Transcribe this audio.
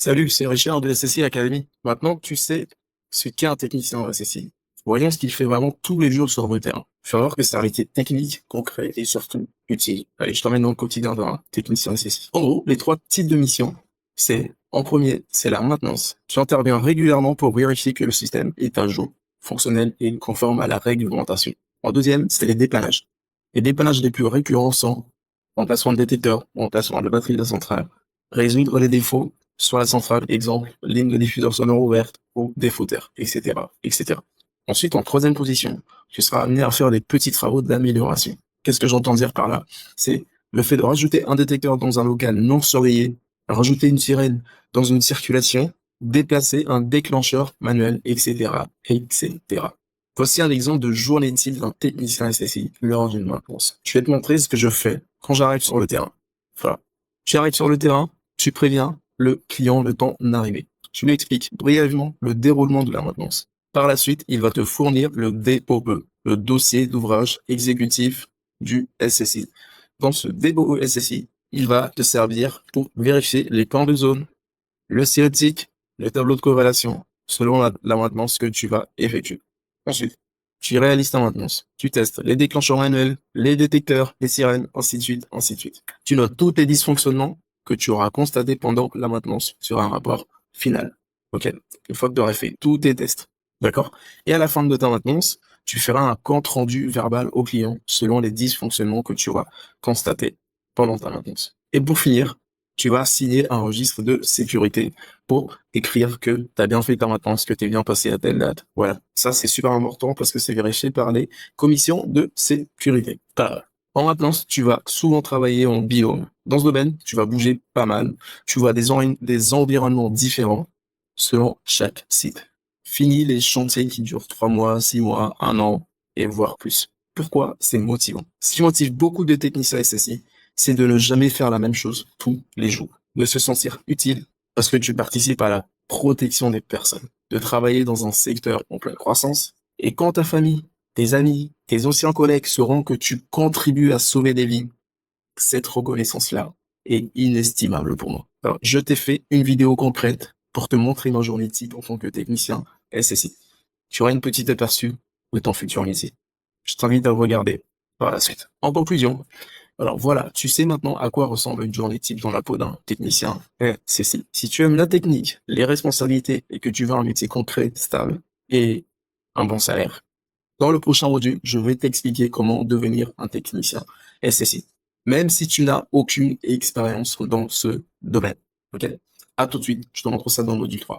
Salut, c'est Richard de SSI Academy. Maintenant que tu sais ce qu'est un technicien en SSI, voyons ce qu'il fait vraiment tous les jours sur le terrain. Il faut voir que c'est un métier technique, concret et surtout utile. Allez, je t'emmène dans le quotidien d'un technicien SSI. En gros, les trois types de missions, en premier, c'est la maintenance. Tu interviens régulièrement pour vérifier que le système est à jour, fonctionnel et conforme à la réglementation. En deuxième, c'est les dépannages. Les dépannages les plus récurrents sont remplacement de détecteur, remplacement de batterie de la centrale, résoudre les défauts sur la centrale, exemple, ligne de diffuseur sonore ouverte ou défauteurs, etc., etc. Ensuite, en troisième position, tu seras amené à faire des petits travaux d'amélioration. Qu'est-ce que j'entends dire par là? C'est le fait de rajouter un détecteur dans un local non surveillé, rajouter une sirène dans une circulation, déplacer un déclencheur manuel, etc., etc. Voici un exemple de journée type d'un technicien SSI lors d'une maintenance. Je vais te montrer ce que je fais quand j'arrive sur le terrain. Voilà. Tu arrives sur le terrain, tu préviens le client le temps d'arriver. Tu lui expliques brièvement le déroulement de la maintenance. Par la suite, il va te fournir le DOE, le dossier d'ouvrage exécutif du SSI. Dans ce DOE SSI, il va te servir pour vérifier les plans de zone, le cinétique, le tableau de corrélation, selon la maintenance que tu vas effectuer. Ensuite, tu réalises ta maintenance. Tu testes les déclencheurs manuels, les détecteurs, les sirènes, ainsi de suite, ainsi de suite. Tu notes tous les dysfonctionnements que tu auras constatés pendant la maintenance sur un rapport final. OK? Une fois que tu auras fait tous tes tests. D'accord? Et à la fin de ta maintenance, tu feras un compte rendu verbal au client selon les dysfonctionnements que tu auras constatés pendant ta maintenance. Et pour finir, tu vas signer un registre de sécurité pour écrire que tu as bien fait ta maintenance, que tu es bien passé à telle date. Voilà. Ça, c'est super important parce que c'est vérifié par les commissions de sécurité. En maintenance, tu vas souvent travailler en binôme. Dans ce domaine, tu vas bouger pas mal. Tu vois des environnements différents selon chaque site. Fini les chantiers qui durent 3 mois, 6 mois, 1 an et voire plus. Pourquoi? C'est motivant. Ce qui motive beaucoup de techniciens SSI, c'est de ne jamais faire la même chose tous les jours, de se sentir utile parce que tu participes à la protection des personnes, de travailler dans un secteur en pleine croissance. Et quand ta famille, tes amis, tes anciens collègues sauront que tu contribues à sauver des vies, cette reconnaissance-là est inestimable pour moi. Alors, je t'ai fait une vidéo concrète pour te montrer ma journée type en tant que technicien SSI. Tu auras une petite aperçu de ton futur métier. Je t'invite à le regarder par la suite. En conclusion, alors voilà, tu sais maintenant à quoi ressemble une journée type dans la peau d'un technicien SSI. Si tu aimes la technique, les responsabilités et que tu veux un métier concret, stable et un bon salaire, dans le prochain module, je vais t'expliquer comment devenir un technicien SSI, même si tu n'as aucune expérience dans ce domaine. Ok? À tout de suite, je te montre ça dans le module 3.